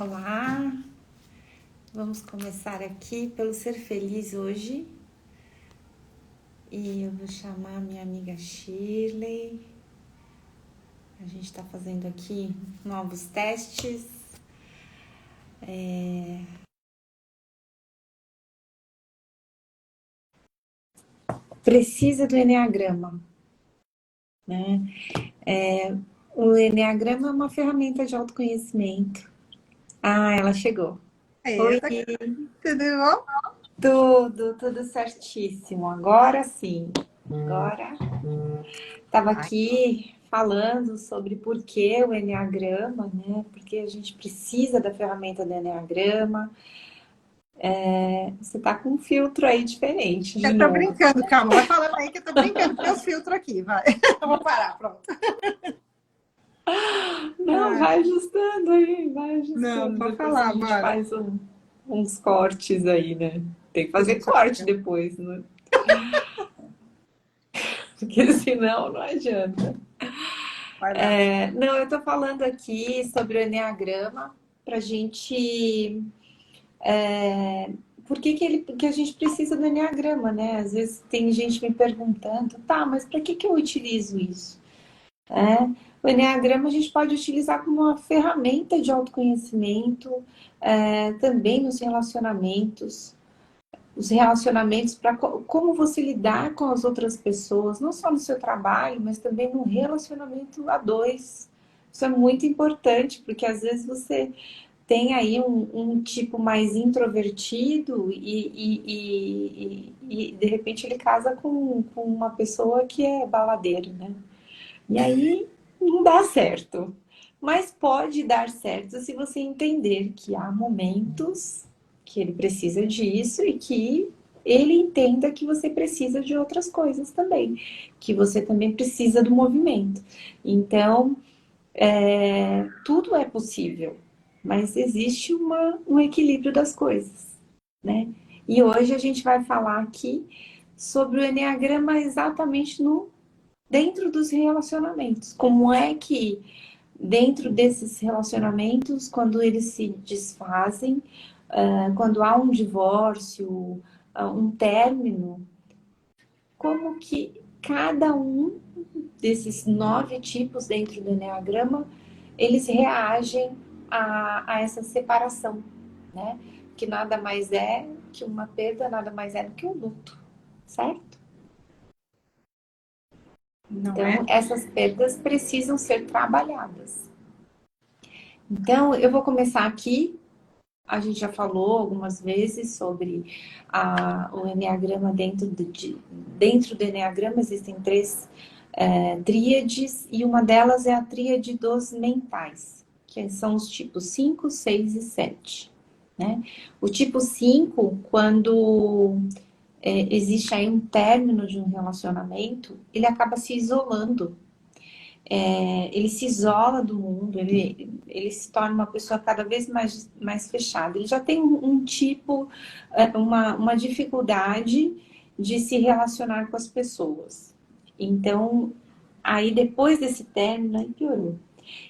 Olá, vamos começar aqui pelo Ser Feliz hoje. E eu vou chamar minha amiga Shirley. A gente está fazendo aqui novos testes. Precisa do Eneagrama, né? O Eneagrama é uma ferramenta de autoconhecimento. Ah, ela chegou. Oi, Eita, tudo bom? tudo certíssimo. Agora sim. Agora estava Ai, aqui falando sobre por que o Eneagrama, né? Porque a gente precisa da ferramenta do Enneagrama. Você tá com um filtro aí diferente de eu tô novo. brincando, calma, vai falando aí que eu tô brincando com meus filtros aqui, vai. Eu vou parar, pronto. Não, Ai, vai ajustando aí, vai não, ajustando. pode Depois a falar, gente bora. faz uns cortes aí, né? Tem que A fazer gente já corte fica. depois, né? Porque senão não adianta. Vai lá. Não, eu tô falando aqui sobre o Enneagrama pra gente por que a gente precisa do Enneagrama, né? Às vezes tem gente me perguntando, tá, mas para que eu utilizo isso? O Enneagrama a gente pode utilizar como uma ferramenta de autoconhecimento, também nos relacionamentos. Os relacionamentos para como você lidar com as outras pessoas, não só no seu trabalho, mas também no relacionamento a dois. Isso é muito importante, porque às vezes você tem aí um tipo mais introvertido e de repente ele casa com uma pessoa que é baladeiro, né? E aí não dá certo. Mas pode dar certo se você entender que há momentos que ele precisa disso e que ele entenda que você precisa de outras coisas também, que você também precisa do movimento. Então, tudo é possível, mas existe um equilíbrio das coisas, né? E hoje a gente vai falar aqui sobre o Enneagrama exatamente no dentro dos relacionamentos. Como é que dentro desses relacionamentos, quando eles se desfazem, quando há um divórcio, um término, como que cada um desses 9 tipos dentro do Enneagrama, eles reagem a essa separação, né? Que nada mais é que uma perda, nada mais é do que um luto, certo? Não é? Então, essas perdas precisam ser trabalhadas. Então, eu vou começar aqui. A gente já falou algumas vezes sobre o Enneagrama dentro do Enneagrama existem 3 tríades e uma delas é a tríade dos mentais, que são os tipos 5, 6 e 7. Né? O tipo 5, quando existe aí um término de um relacionamento, ele acaba se isolando, ele se isola do mundo, ele se torna uma pessoa cada vez mais fechada. Ele já tem um tipo, uma dificuldade de se relacionar com as pessoas. Então, aí depois desse término, aí piorou.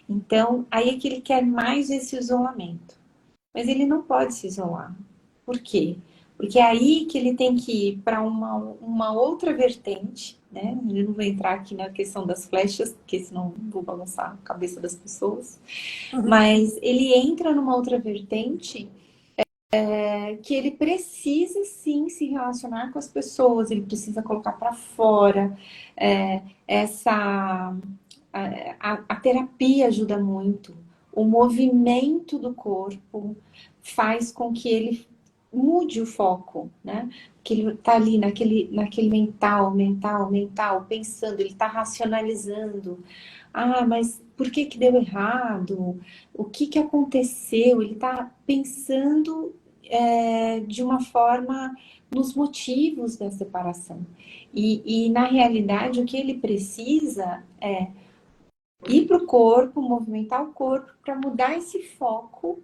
Então, aí é que ele quer mais esse isolamento. Mas ele não pode se isolar. Por quê? Porque é aí que ele tem que ir para uma outra vertente, né? Eu não vou entrar aqui na questão das flechas, porque senão vou balançar a cabeça das pessoas. Mas ele entra numa outra vertente que ele precisa sim se relacionar com as pessoas, ele precisa colocar para fora essa a terapia ajuda muito. O movimento do corpo faz com que ele mude o foco, né? Que ele tá ali naquele mental, pensando, ele tá racionalizando. Ah, mas por que que deu errado? O que que aconteceu? Ele tá pensando de uma forma nos motivos da separação. E na realidade, o que ele precisa é ir para o corpo, movimentar o corpo para mudar esse foco,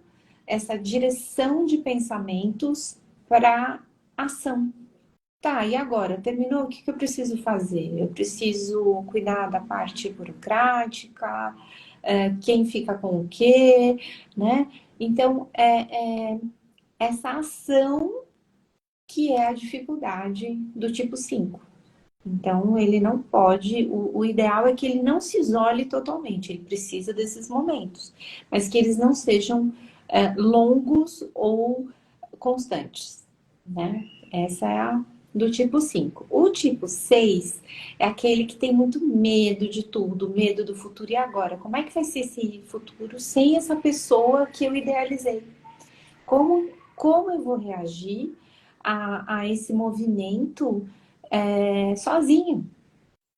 essa direção de pensamentos para ação. Tá, e agora? Terminou? O que que eu preciso fazer? Eu preciso cuidar da parte burocrática, quem fica com o quê, né? Então, essa ação que é a dificuldade do tipo 5. Então, ele não pode, o ideal é que ele não se isole totalmente, ele precisa desses momentos, mas que eles não sejam longos ou constantes, né? Essa é a do tipo 5. O tipo 6 é aquele que tem muito medo de tudo, medo do futuro e agora. Como é que vai ser esse futuro sem essa pessoa que eu idealizei? Como eu vou reagir a esse movimento sozinho,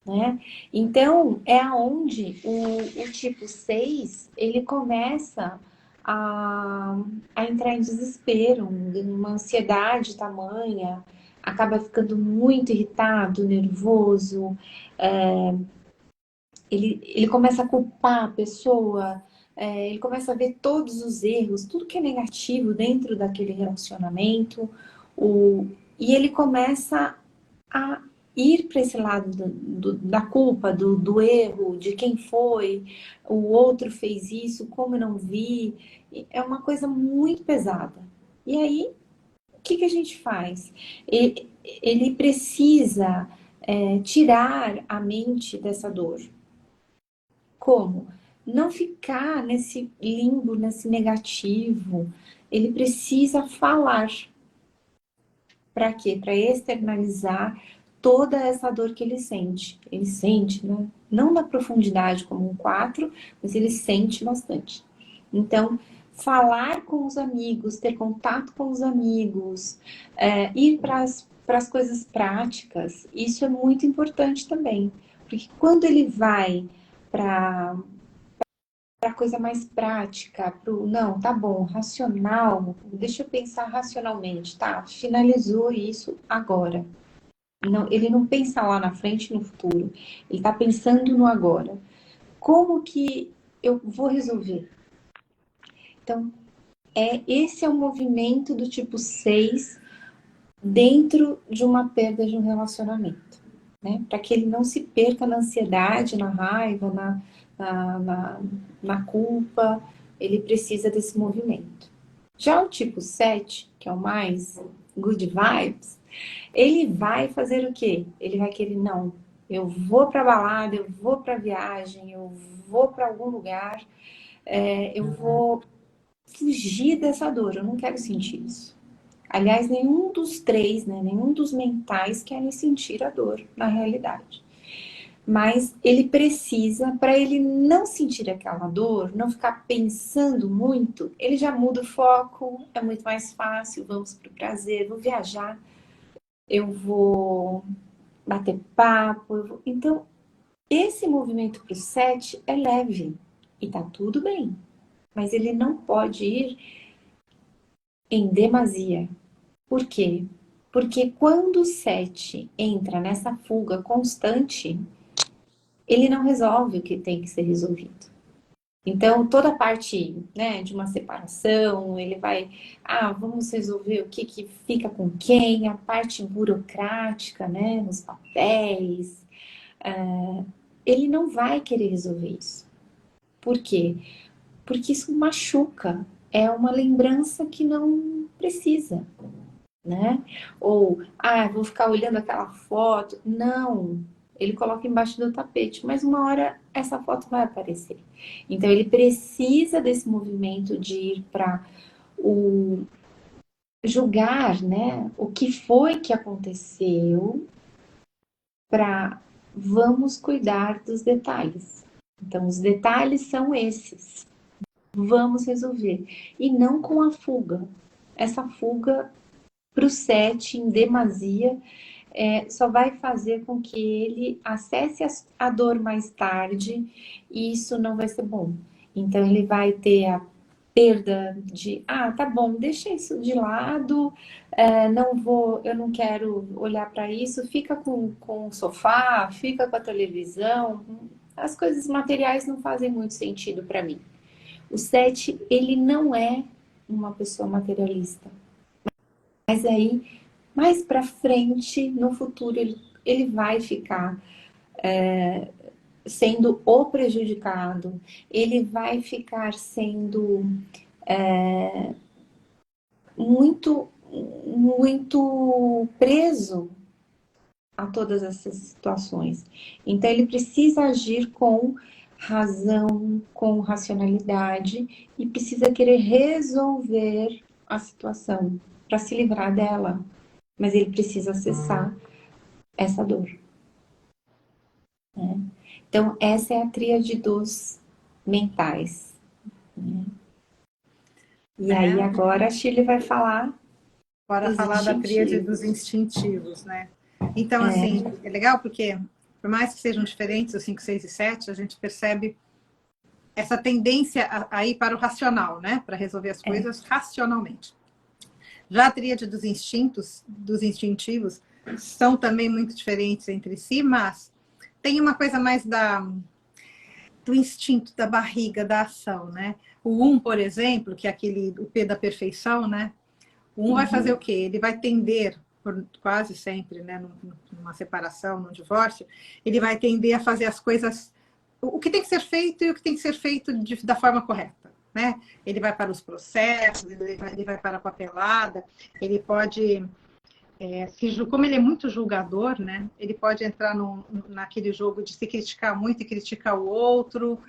né? Então, é aonde o tipo 6 ele começa a entrar em desespero, uma ansiedade tamanha, acaba ficando muito irritado, nervoso, ele começa a culpar a pessoa, ele começa a ver todos os erros, tudo que é negativo dentro daquele relacionamento, o, e ele começa a ir para esse lado da culpa, do erro, de quem foi, o outro fez isso, como eu não vi, é uma coisa muito pesada. E aí, o que a gente faz? Ele precisa tirar a mente dessa dor. Como? Não ficar nesse limbo, nesse negativo. Ele precisa falar. Para quê? Para externalizar toda essa dor que ele sente. Ele sente, né? Não na profundidade como um 4, mas ele sente bastante. Então, falar com os amigos, ter contato com os amigos, ir para as coisas práticas, isso é muito importante também. Porque quando ele vai para coisa mais prática, não, tá bom, racional, deixa eu pensar racionalmente, tá? Finalizou isso agora. Não, ele não pensa lá na frente, no futuro. Ele tá pensando no agora. Como que eu vou resolver? Então, esse é o movimento do tipo 6 dentro de uma perda de um relacionamento, né? Para que ele não se perca na ansiedade, na raiva, na, na, na culpa, ele precisa desse movimento. Já o tipo 7, que é o mais good vibes, ele vai fazer o quê? Ele vai querer, não, eu vou para balada, eu vou para viagem, eu vou para algum lugar, eu vou fugir dessa dor, eu não quero sentir isso. Aliás, nenhum dos três, né, nenhum dos mentais querem sentir a dor na realidade. Mas ele precisa, para ele não sentir aquela dor, não ficar pensando muito, ele já muda o foco, é muito mais fácil, vamos para o prazer, vou viajar, eu vou bater papo. Então, esse movimento para o 7 é leve e tá tudo bem, mas ele não pode ir em demasia. Por quê? Porque quando o 7 entra nessa fuga constante, ele não resolve o que tem que ser resolvido. Então, toda a parte, né, de uma separação, ele vai, vamos resolver o que fica com quem, a parte burocrática, né, nos papéis, ele não vai querer resolver isso. Por quê? Porque isso machuca, é uma lembrança que não precisa, né? Ou, vou ficar olhando aquela foto. Não, ele coloca embaixo do tapete, mas uma hora essa foto vai aparecer. Então ele precisa desse movimento de ir para o julgar, né? O que foi que aconteceu para vamos cuidar dos detalhes. Então os detalhes são esses. Vamos resolver. E não com a fuga. Essa fuga para o 7 em demasia só vai fazer com que ele acesse a dor mais tarde e isso não vai ser bom. Então ele vai ter a perda de, tá bom, deixa isso de lado, eu não quero olhar para isso, fica com o sofá, fica com a televisão, as coisas materiais não fazem muito sentido para mim. O 7, ele não é uma pessoa materialista, mas aí mais para frente, no futuro, ele vai ficar sendo o prejudicado, ele vai ficar sendo muito, muito preso a todas essas situações. Então, ele precisa agir com razão, com racionalidade e precisa querer resolver a situação para se livrar dela. Mas ele precisa acessar essa dor. Né? Então, essa é a tríade dos mentais. Né? E aí, agora a Shirley vai falar Bora dos falar da tríade dos instintivos. instintivos, né? Então, assim, é legal porque, por mais que sejam diferentes, os 5, 6 e 7, a gente percebe essa tendência a ir para o racional, né? Para resolver as coisas racionalmente. Já a tríade dos instintos, dos instintivos, são também muito diferentes entre si, mas tem uma coisa mais do instinto, da barriga, da ação, né? O 1, por exemplo, que é o P da perfeição, né? O 1 vai fazer o quê? Ele vai tender, quase sempre, né, numa separação, num divórcio, ele vai tender a fazer as coisas, o que tem que ser feito e o que tem que ser feito da forma correta, né? Ele vai para os processos, ele vai para a papelada, ele pode, como ele é muito julgador, né, ele pode entrar naquele jogo de se criticar muito e criticar o outro,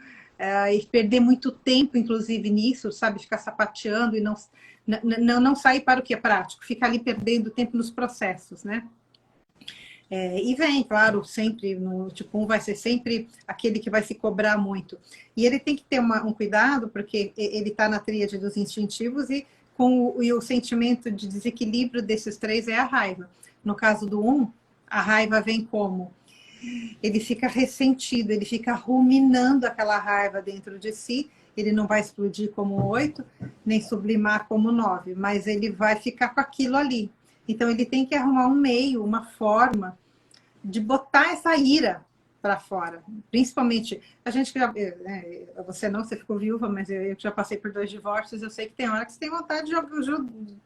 e perder muito tempo, inclusive, nisso, sabe? Ficar sapateando e não sair para o que é prático, ficar ali perdendo tempo nos processos, né? E vem, claro, sempre, no tipo 1 vai ser sempre aquele que vai se cobrar muito. E ele tem que ter um cuidado, porque ele está na tríade dos instintivos e o sentimento de desequilíbrio desses três é a raiva. No caso do 1, a raiva vem como? Ele fica ressentido, ele fica ruminando aquela raiva dentro de si, ele não vai explodir como o 8, nem sublimar como o 9, mas ele vai ficar com aquilo ali. Então, ele tem que arrumar um meio, uma forma de botar essa ira para fora. Principalmente, a gente que já... Você não, você ficou viúva, mas eu já passei por 2 divórcios, eu sei que tem hora que você tem vontade de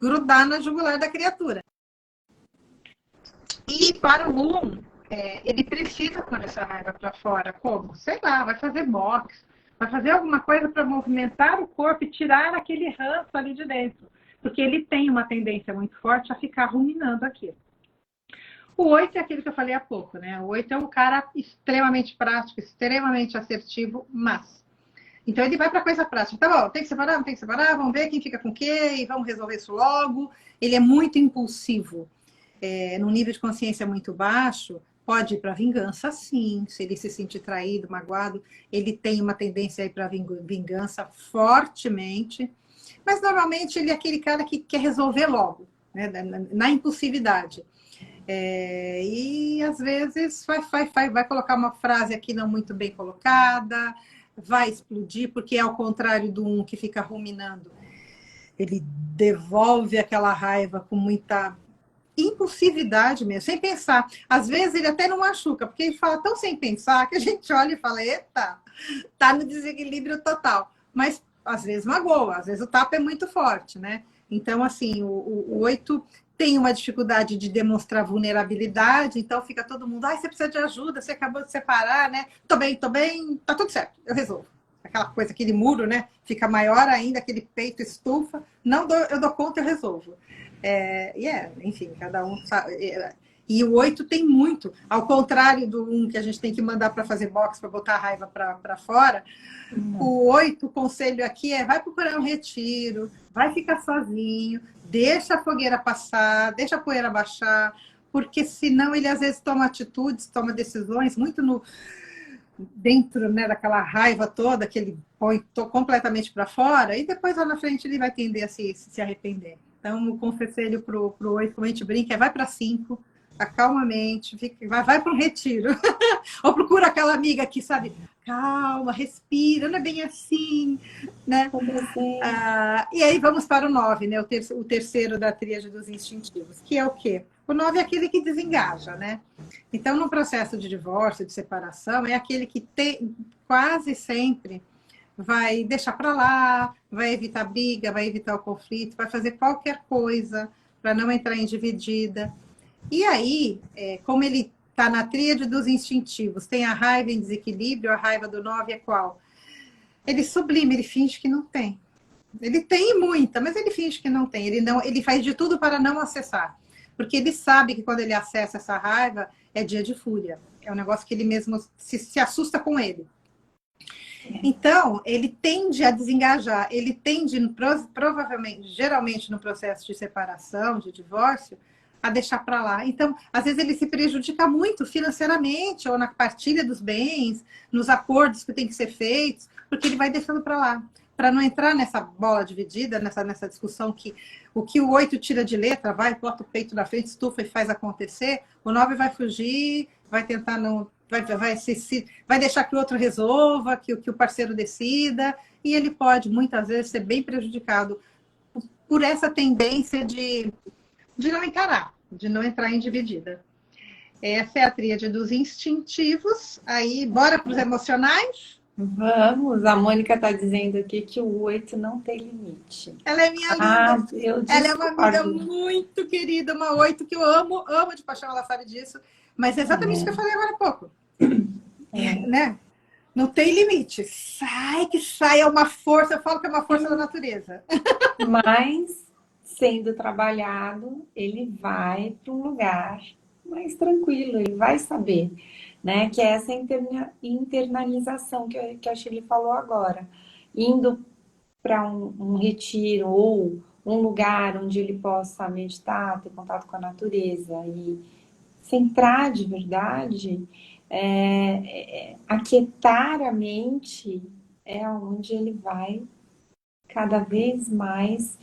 grudar na jugular da criatura. E para o 1, ele precisa pôr essa raiva para fora. Como? Sei lá, vai fazer boxe, vai fazer alguma coisa para movimentar o corpo e tirar aquele ranço ali de dentro. Porque ele tem uma tendência muito forte a ficar ruminando aquilo. O 8 é aquele que eu falei há pouco, né? O 8 é um cara extremamente prático, extremamente assertivo, mas... Então ele vai para coisa prática. Tá bom, tem que separar, não tem que separar, vamos ver quem fica com o quê e vamos resolver isso logo. Ele é muito impulsivo. Num nível de consciência muito baixo, pode ir para vingança, sim. Se ele se sentir traído, magoado, ele tem uma tendência a ir para vingança fortemente. Mas, normalmente, ele é aquele cara que quer resolver logo, né? Na impulsividade. E, às vezes, vai colocar uma frase aqui não muito bem colocada, vai explodir, porque é ao contrário do 1 que fica ruminando. Ele devolve aquela raiva com muita impulsividade mesmo, sem pensar. Às vezes ele até não machuca, porque ele fala tão sem pensar que a gente olha e fala, eita, tá no desequilíbrio total. Mas às vezes magoa, às vezes o tapa é muito forte, né? Então, assim, o 8 tem uma dificuldade de demonstrar vulnerabilidade, então fica todo mundo, você precisa de ajuda, você acabou de separar, né? Tô bem, tá tudo certo, eu resolvo. Aquela coisa, aquele muro, né? Fica maior ainda, aquele peito estufa. Não eu dou conta, eu resolvo. Enfim, cada um sabe. E o 8 tem muito. Ao contrário do 1 que a gente tem que mandar para fazer boxe, para botar a raiva para fora, o 8, o conselho aqui vai procurar um retiro, vai ficar sozinho, deixa a fogueira passar, deixa a poeira baixar, porque senão ele às vezes toma atitudes, toma decisões muito dentro, né, daquela raiva toda que ele põe completamente para fora, e depois lá na frente ele vai tender a se arrepender. Então, o conselho para o 8, como a gente brinca, vai para 5, acalma a mente, vai para um retiro. Ou procura aquela amiga que sabe, calma, respira, não é bem assim, né? E aí vamos para o 9, né? O terceiro da tríade dos instintivos, que é o quê? O 9 é aquele que desengaja, né? Então, no processo de divórcio, de separação, é aquele que quase sempre vai deixar para lá, vai evitar briga, vai evitar o conflito, vai fazer qualquer coisa para não entrar em dividida. E aí, como ele está na tríade dos instintivos. Tem a raiva em desequilíbrio, a raiva do 9 é qual? Ele sublima, ele finge que não tem. Ele tem muita, mas ele finge que não tem. Ele faz de tudo para não acessar. Porque ele sabe que quando ele acessa essa raiva, é dia de fúria. É um negócio que ele mesmo se assusta com ele. Então, ele tende a desengajar, ele tende, provavelmente, geralmente no processo de separação, de divórcio, a deixar para lá. Então, às vezes ele se prejudica muito financeiramente, ou na partilha dos bens, nos acordos que tem que ser feitos, porque ele vai deixando para lá. Para não entrar nessa bola dividida, nessa discussão que o 8 tira de letra, vai, bota o peito na frente, estufa e faz acontecer, o 9 vai fugir, vai tentar não... Vai deixar que o outro resolva, que o parceiro decida, e ele pode, muitas vezes, ser bem prejudicado por essa tendência de não encarar, de não entrar em dividida. Essa é a tríade dos instintivos. Aí, bora para os emocionais? Vamos, a Mônica está dizendo aqui que o 8 não tem limite. Ela é minha linda. Eu ela é uma amiga muito querida, uma 8 que eu amo de paixão, ela sabe disso. Mas é exatamente o que eu falei agora há pouco. Né? Não tem limite. Sai que sai, é uma força, eu falo que é uma força da natureza. Mas, sendo trabalhado, ele vai para um lugar mais tranquilo, ele vai saber, né? Que é essa internalização que a Shirley falou agora. Indo para um retiro ou um lugar onde ele possa meditar, ter contato com a natureza e centrar de verdade, aquietar a mente é onde ele vai cada vez mais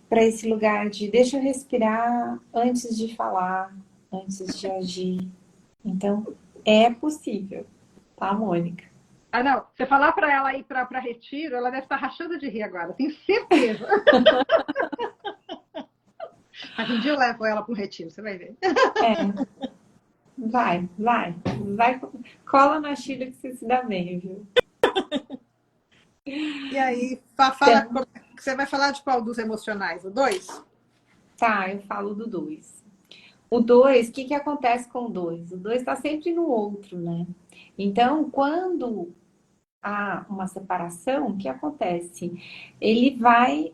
para esse lugar de deixa eu respirar antes de falar, antes de agir. Então, é possível, tá, Mônica? Ah, não. Você falar para ela ir para retiro, ela deve estar rachando de rir agora, tenho certeza. Mas um dia eu levo ela para um retiro, você vai ver. Vai, cola na Chile que você se dá bem, viu? E aí, você vai falar de qual dos emocionais? O 2? Tá, eu falo do 2. O 2, o que acontece com o 2? O 2 está sempre no outro, né? Então, quando há uma separação, o que acontece? Ele vai,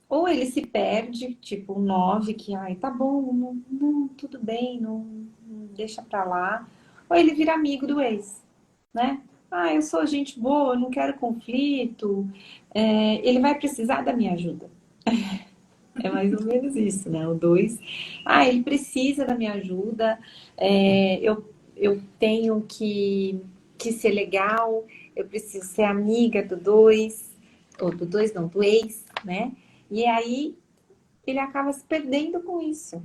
ou ele se perde, tipo o 9, que, ai, tá bom, não, tudo bem, não deixa pra lá. Ou ele vira amigo do ex, né? Ah, eu sou gente boa, eu não quero conflito. Ele vai precisar da minha ajuda. É mais ou menos isso, né? O 2. Ah, ele precisa da minha ajuda. Eu tenho que ser legal. Eu preciso ser amiga do 2. Ou do 2 não, do ex, né? E aí ele acaba se perdendo com isso.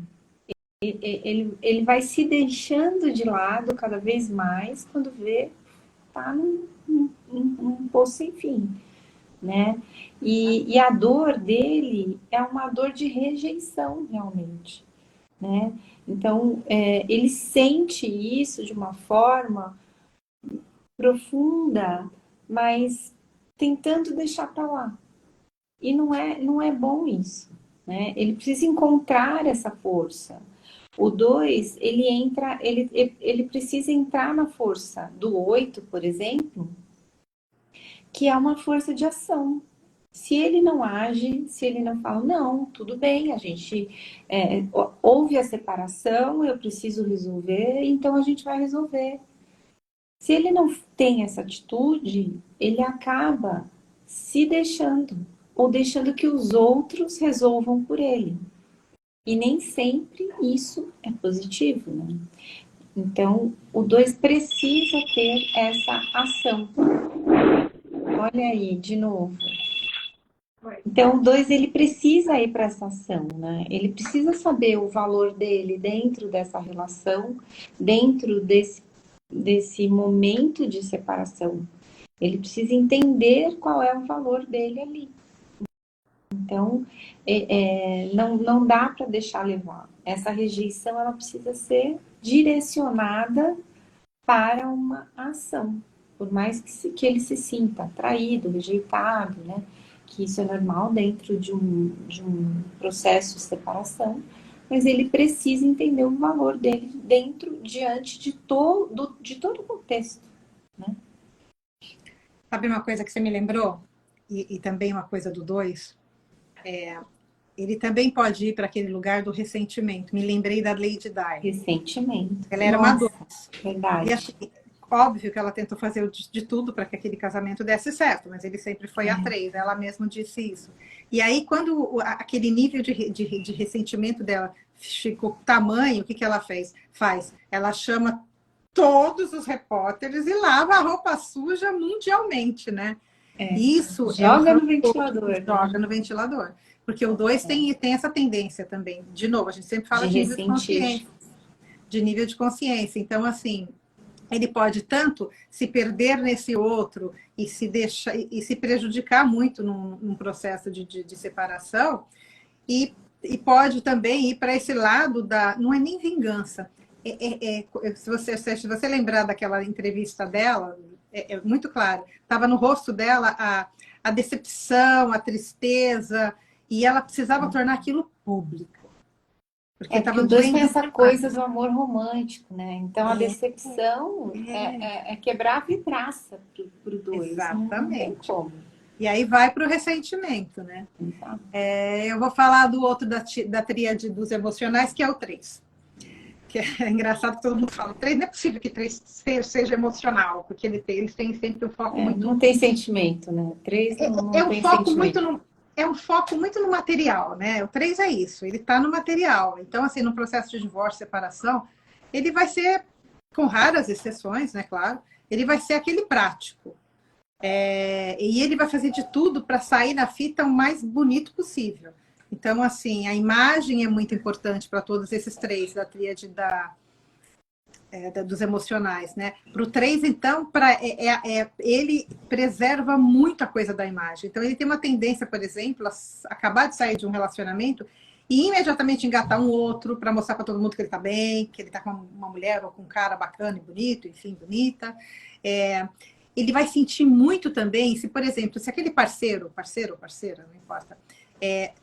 Ele vai se deixando de lado cada vez mais quando vê tá num poço sem fim, né? E a dor dele é uma dor de rejeição, realmente, né? Então, ele sente isso de uma forma profunda, mas tentando deixar para lá. E não é bom isso, né? Ele precisa encontrar essa força. O 2, ele precisa entrar na força do 8, por exemplo, que é uma força de ação. Se ele não age, se ele não fala, não, tudo bem, a gente houve a separação, eu preciso resolver, então a gente vai resolver. Se ele não tem essa atitude, ele acaba se deixando, ou deixando que os outros resolvam por ele. E nem sempre isso é positivo, né? Então, o 2 precisa ter essa ação. Olha aí, de novo. Então, o 2, ele precisa ir para essa ação, né? Ele precisa saber o valor dele dentro dessa relação, dentro desse momento de separação. Ele precisa entender qual é o valor dele ali. Então, não dá para deixar levar. Essa rejeição, ela precisa ser direcionada para uma ação. Por mais que ele se sinta traído, rejeitado, né? Que isso é normal dentro de um processo de separação, mas ele precisa entender o valor dele diante de todo o contexto, né? Sabe uma coisa que você me lembrou? E também uma coisa do 2? Ele também pode ir para aquele lugar do ressentimento. Me lembrei da Lady Di. Ressentimento. Ela era uma Nossa, 2. E verdade. assim, óbvio que ela tentou fazer de tudo para que aquele casamento desse certo, mas ele sempre foi a 3. Ela mesma disse isso. E aí, quando aquele nível de ressentimento dela ficou tamanho, o que, que ela faz? Ela chama todos os repórteres e lava a roupa suja mundialmente, né? Isso é o Joga no ventilador, joga né? no ventilador. Porque o 2 tem essa tendência também. De novo, a gente sempre fala De de nível de ressentir. consciência. De nível de consciência. Então, assim, ele pode tanto se perder nesse outro e se deixar e se prejudicar muito num processo de separação, e pode também ir para esse lado da. Não é nem vingança. Se você lembrar daquela entrevista dela, é muito claro. Estava no rosto dela a decepção, a tristeza, e ela precisava tornar aquilo público. Porque Porque estava o 2 tem doendo essa demais. coisa do amor romântico, né? Então a decepção é quebrar a vidraça pro 2. Não tem Exatamente. como. E aí vai para o ressentimento, né? Então, Eu vou falar do outro da tríade dos emocionais, que é o 3. Que é engraçado que todo mundo fala, 3 não é possível que 3 seja emocional, porque eles têm sempre um foco não muito. tem sentimento, né? 3 não Um tem foco muito sentimento. é um foco muito no material, né? O 3 é isso, ele está no material. Então, assim, no processo de divórcio, separação, ele vai ser, com raras exceções, né, claro, ele vai ser aquele prático. E ele vai fazer de tudo para sair na fita o mais bonito possível. Então, assim, a imagem é muito importante para todos esses 3, da tríade dos emocionais, né? Para o 3, então, ele preserva muita coisa da imagem. Então, ele tem uma tendência, por exemplo, a acabar de sair de um relacionamento e imediatamente engatar um outro para mostrar para todo mundo que ele está bem, que ele está com uma mulher ou com um cara bacana e bonito, enfim, bonita. Ele vai sentir muito também se, por exemplo, se aquele parceiro ou parceira, não importa,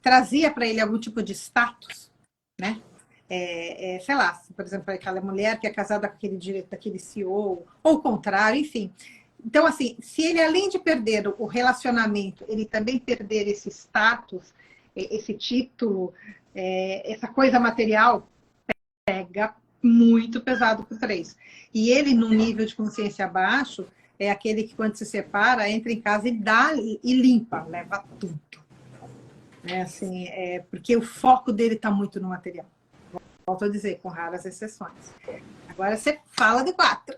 trazia para ele algum tipo de status, né? Sei lá, por exemplo, aquela mulher que é casada com aquele direito daquele CEO, ou o contrário, enfim. Então, assim, se ele, além de perder o relacionamento, ele também perder esse status, esse título, essa coisa material, pega muito pesado para o 3. E ele, num nível de consciência baixo, é aquele que, quando se separa, entra em casa e dá e limpa, leva tudo. Assim, porque o foco dele está muito no material. Volto a dizer, com raras exceções. Agora você fala do 4.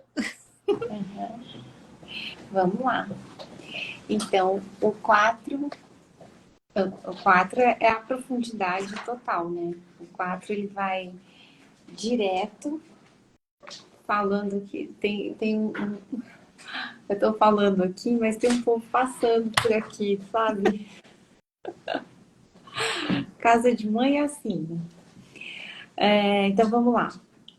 Vamos lá. Então, o 4 é a profundidade total, né? O 4 ele vai direto falando que tem eu tô falando aqui, mas tem um povo passando por aqui, sabe? Casa de mãe é assim. Então vamos lá.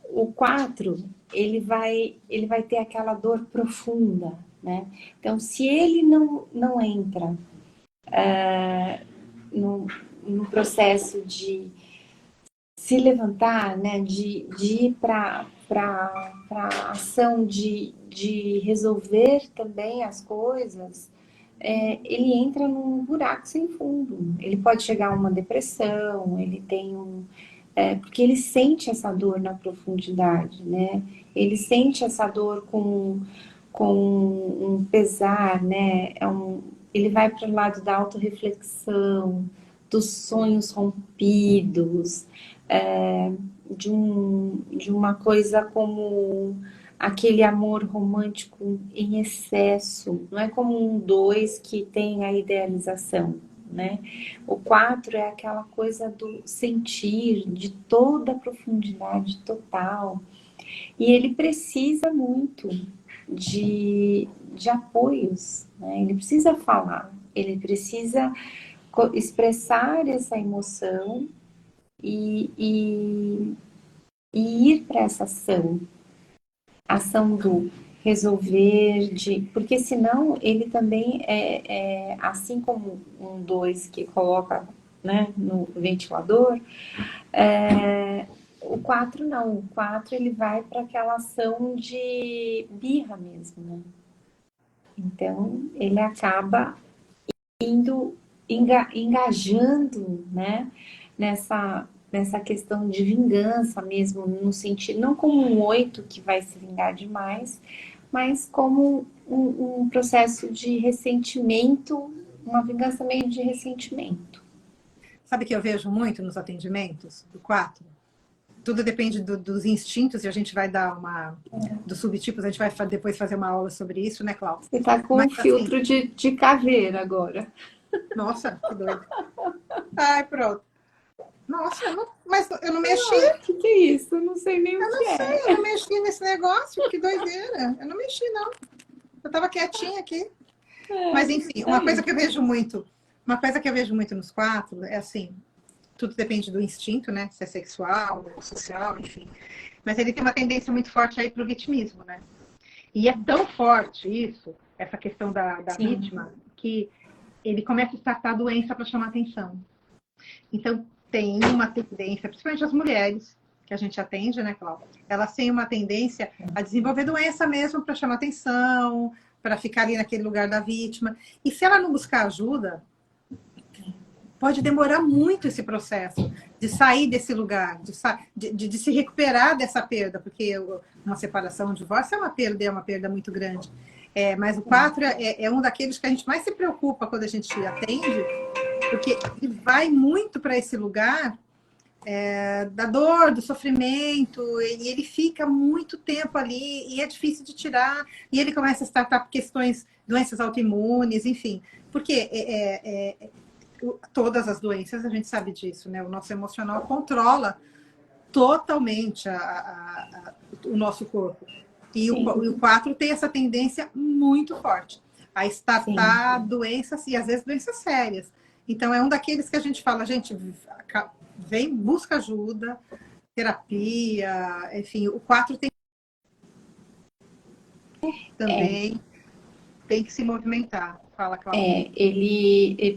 O 4 ele vai ter aquela dor profunda, né? Então, se ele não entra no, no processo de se levantar, né? De ir para a ação de resolver também as coisas, ele entra num buraco sem fundo. Ele pode chegar a uma depressão, ele tem porque ele sente essa dor na profundidade, né? Ele sente essa dor com um pesar, né? Ele vai para o lado da autorreflexão, dos sonhos rompidos, de uma coisa como aquele amor romântico em excesso. Não é como um 2 que tem a idealização, né? O 4 é aquela coisa do sentir, de toda a profundidade total. E ele precisa muito de apoios, né? Ele precisa falar, ele precisa expressar essa emoção e ir para essa ação do resolver, porque senão ele também assim como um 2 que coloca né, no ventilador. O 4 não, o 4 ele vai para aquela ação de birra mesmo, né? Então ele acaba indo engajando, né, nessa questão de vingança mesmo, no sentido, não como um 8 que vai se vingar demais, mas como um processo de ressentimento, uma vingança meio de ressentimento. Sabe que eu vejo muito nos atendimentos do 4? Tudo depende dos instintos, e a gente vai dar dos subtipos, a gente vai depois fazer uma aula sobre isso, né, Cláudia? Você tá com Mas, um filtro assim, de caveira agora. Nossa, que doido. Ai, pronto. Nossa, mas eu não mexi. O que é isso? Eu não sei nem o que é. Eu não mexi nesse negócio, que doideira. Eu não mexi, não. Eu tava quietinha aqui. Mas, enfim, uma coisa que eu vejo muito nos 4 é assim, tudo depende do instinto, né? Se é sexual ou social, enfim. Mas ele tem uma tendência muito forte aí para o vitimismo, né? E é tão forte isso, essa questão da vítima, que ele começa a tratar a doença para chamar atenção. Então, tem uma tendência, principalmente as mulheres, que a gente atende, né, Cláudia? Elas têm uma tendência a desenvolver doença mesmo para chamar atenção, para ficar ali naquele lugar da vítima. E se ela não buscar ajuda, pode demorar muito esse processo de sair desse lugar, de se recuperar dessa perda, porque uma separação, um divórcio é uma perda muito grande. Mas o 4 é um daqueles que a gente mais se preocupa quando a gente atende, porque ele vai muito para esse lugar da dor, do sofrimento, e ele fica muito tempo ali, e é difícil de tirar, e ele começa a tratar questões, doenças autoimunes, enfim, porque todas as doenças, a gente sabe disso, né? O nosso emocional controla totalmente o nosso corpo. E o 4 tem essa tendência muito forte a estartar doenças, e às vezes doenças sérias. Então, é um daqueles que a gente fala, gente, vem, busca ajuda, terapia, enfim, o 4 tem também, tem que se movimentar. Fala, Cláudia.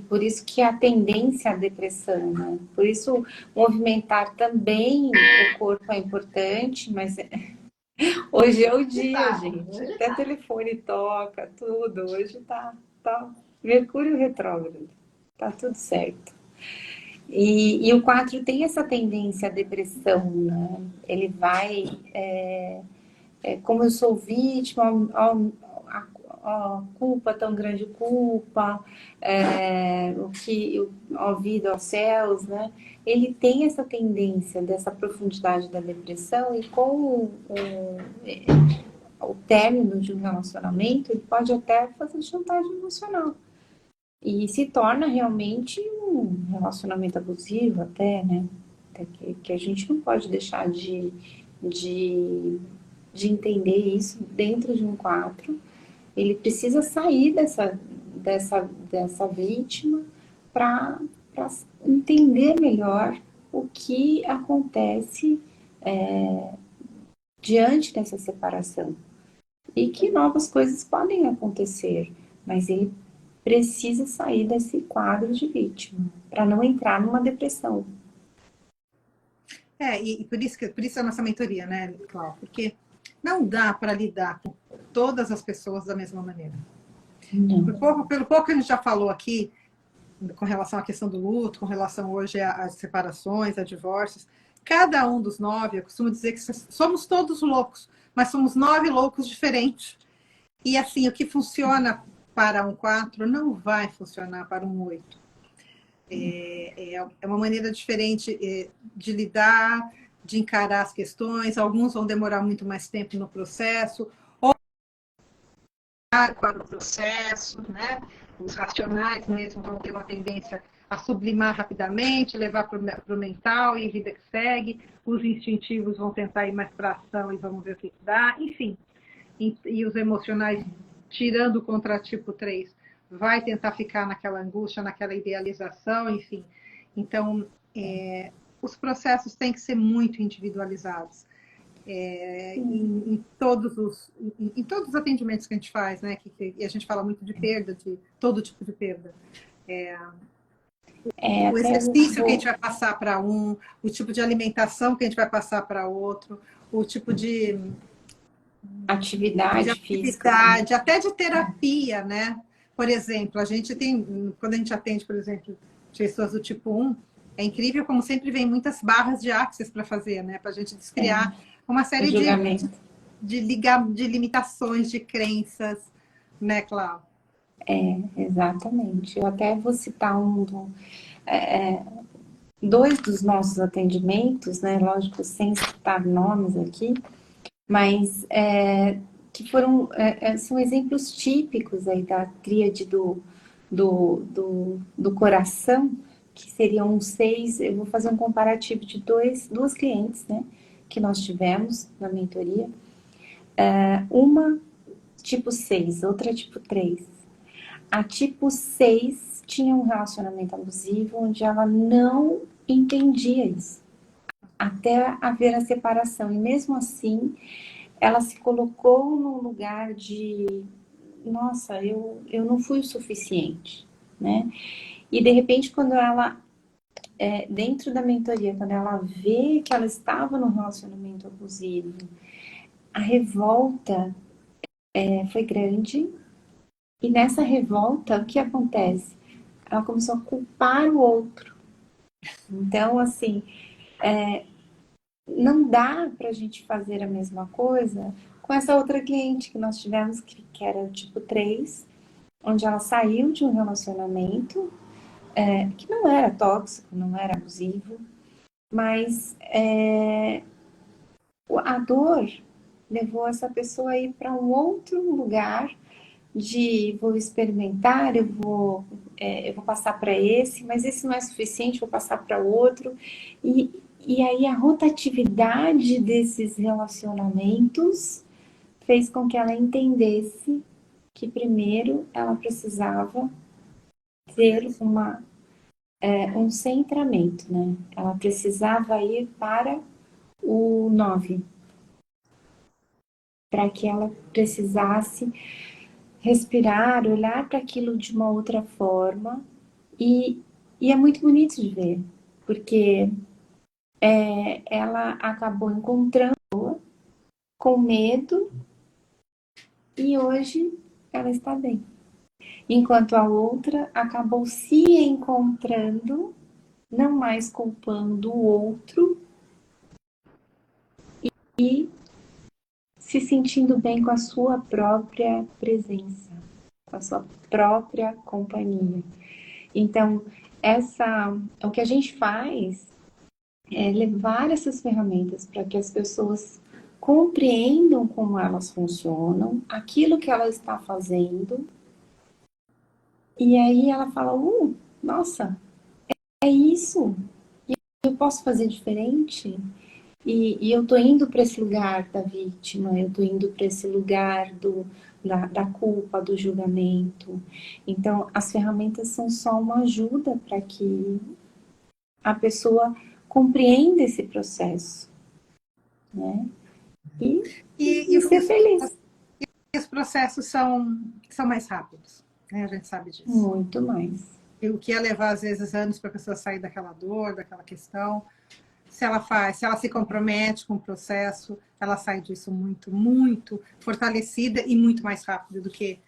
Por isso que a tendência à depressão, né? Por isso, movimentar também o corpo é importante, mas hoje é o dia, gente. Até telefone toca, tudo. Hoje tá Mercúrio retrógrado. Tá tudo certo. E o 4 tem essa tendência à depressão, né? Ele vai, como eu sou vítima, a culpa, tão grande culpa, ó vida, aos céus, né? Ele tem essa tendência dessa profundidade da depressão, e com o término de um relacionamento, ele pode até fazer chantagem emocional. E se torna realmente um relacionamento abusivo até, né? Até que a gente não pode deixar de entender isso dentro de um 4. Ele precisa sair dessa vítima para entender melhor o que acontece diante dessa separação. E que novas coisas podem acontecer, mas ele precisa sair desse quadro de vítima para não entrar numa depressão. E por isso a nossa mentoria, né, Cláudia? Porque não dá para lidar com todas as pessoas da mesma maneira. Pelo pouco que a gente já falou aqui, com relação à questão do luto, com relação hoje às separações, a divórcios, cada um dos 9, eu costumo dizer que somos todos loucos, mas somos 9 loucos diferentes. E assim, o que funciona para um 4 não vai funcionar para um 8. É uma maneira diferente de lidar, de encarar as questões. Alguns vão demorar muito mais tempo no processo, ou para o processo, né? Os racionais mesmo vão ter uma tendência a sublimar rapidamente, levar para o mental e vida que segue. Os instintivos vão tentar ir mais para a ação e vamos ver o que dá. Enfim, e os emocionais, tirando o contratipo 3, vai tentar ficar naquela angústia, naquela idealização, enfim. Então, os processos têm que ser muito individualizados. Em todos os atendimentos que a gente faz, né? E a gente fala muito de perda, de todo tipo de perda. É, o até eu exercício que a vou... gente vai passar para um, o tipo de alimentação que a gente vai passar para outro, o tipo de Atividade física também. atividade, até de terapia, né? Por exemplo, a gente tem, quando a gente atende, por exemplo, pessoas do tipo 1, é incrível como sempre vem muitas barras de axis para fazer, né? Para a gente descriar uma O série julgamento. de limitações, de crenças, né, Cláudia? Exatamente. Eu até vou citar dois dos nossos atendimentos, né? Lógico, sem citar nomes aqui, mas que são exemplos típicos aí da tríade do coração, que seriam uns 6. Eu vou fazer um comparativo de duas clientes, né? Que nós tivemos na mentoria. Uma tipo 6, outra tipo 3. A tipo 6 tinha um relacionamento abusivo onde ela não entendia isso, até haver a separação. E mesmo assim, ela se colocou num lugar de, nossa, eu não fui o suficiente, né? E de repente, quando ela, dentro da mentoria, quando ela vê que ela estava num relacionamento abusivo, a revolta foi grande. E nessa revolta, o que acontece? Ela começou a culpar o outro. Então, assim, não dá para a gente fazer a mesma coisa com essa outra cliente que nós tivemos, que era o tipo 3, onde ela saiu de um relacionamento que não era tóxico, não era abusivo, mas a dor levou essa pessoa a ir para um outro lugar de vou experimentar, eu vou passar para esse, mas esse não é suficiente, vou passar para outro. E aí a rotatividade desses relacionamentos fez com que ela entendesse que primeiro ela precisava ter um centramento, né? Ela precisava ir para o 9, para que ela precisasse respirar, olhar para aquilo de uma outra forma. E é muito bonito de ver, porque ela acabou encontrando com medo e hoje ela está bem. Enquanto a outra acabou se encontrando, não mais culpando o outro e se sentindo bem com a sua própria presença, com a sua própria companhia. Então, o que a gente faz é levar essas ferramentas para que as pessoas compreendam como elas funcionam, aquilo que ela está fazendo, e aí ela fala, nossa, é isso, eu posso fazer diferente? E eu tô indo para esse lugar da vítima, eu tô indo para esse lugar da culpa, do julgamento. Então, as ferramentas são só uma ajuda para que a pessoa compreenda esse processo, né? E ser feliz. Os processos são mais rápidos, né? A gente sabe disso. Muito mais. E o que ia levar, às vezes, anos para a pessoa sair daquela dor, daquela questão, se ela se compromete com o processo, ela sai disso muito, muito fortalecida e muito mais rápido do que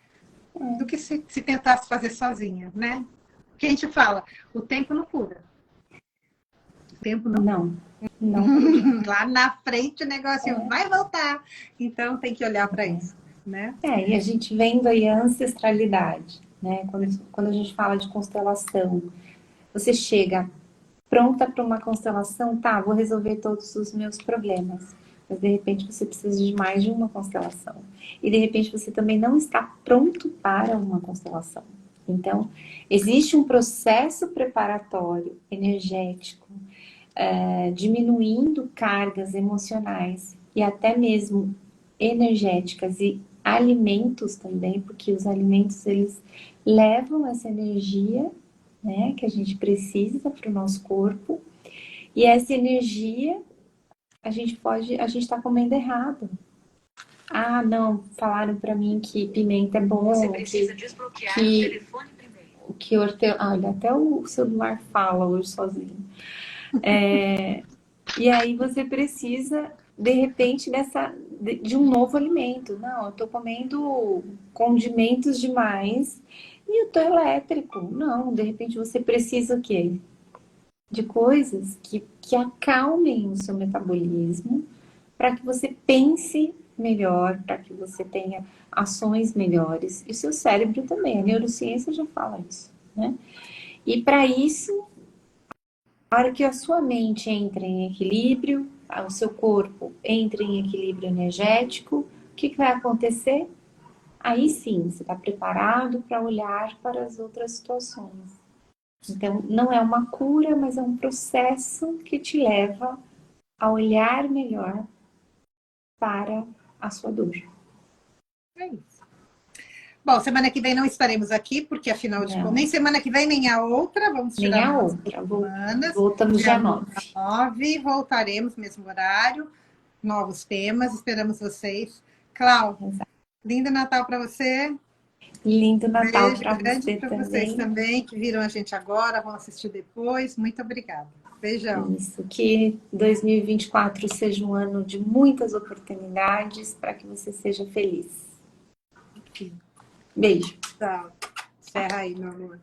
se tentasse fazer sozinha, né? Porque a gente fala, o tempo não cura. O tempo não. Não. Lá na frente o negócio vai voltar. Então tem que olhar para isso, né? E a gente vendo aí a ancestralidade, né? Quando a gente fala de constelação, você chega pronta para uma constelação, tá, vou resolver todos os meus problemas. Mas de repente você precisa de mais de uma constelação. E de repente você também não está pronto para uma constelação. Então, existe um processo preparatório, energético, diminuindo cargas emocionais e até mesmo energéticas e alimentos também, porque os alimentos eles levam essa energia, né, que a gente precisa para o nosso corpo, e essa energia a gente está comendo errado. Não, falaram para mim que pimenta é bom, Você precisa desbloquear o telefone primeiro. olha, até o celular fala hoje sozinho. E aí você precisa, de repente, de um novo alimento. Não, eu estou comendo condimentos demais e eu estou elétrico. Não, de repente você precisa o quê? De coisas que acalmem o seu metabolismo para que você pense melhor, para que você tenha ações melhores. E o seu cérebro também, a neurociência já fala isso, né? E para isso, a hora que a sua mente entra em equilíbrio, o seu corpo entra em equilíbrio energético, o que vai acontecer? Aí sim, você está preparado para olhar para as outras situações. Então, não é uma cura, mas é um processo que te leva a olhar melhor para a sua dor. É isso. Bom, semana que vem não estaremos aqui, porque afinal de contas, nem semana que vem, nem a outra, vamos tirar nem a umas outra. semanas. Voltamos dia 9. 9, voltaremos mesmo horário, novos temas, esperamos vocês. Cláudia, lindo Natal para você. Lindo Natal Beijo para grande você para também. vocês também, que viram a gente agora, vão assistir depois. Muito obrigada. Beijão. Isso, que 2024 seja um ano de muitas oportunidades para que você seja feliz. Beijo. Tchau. Encerra aí, meu amor.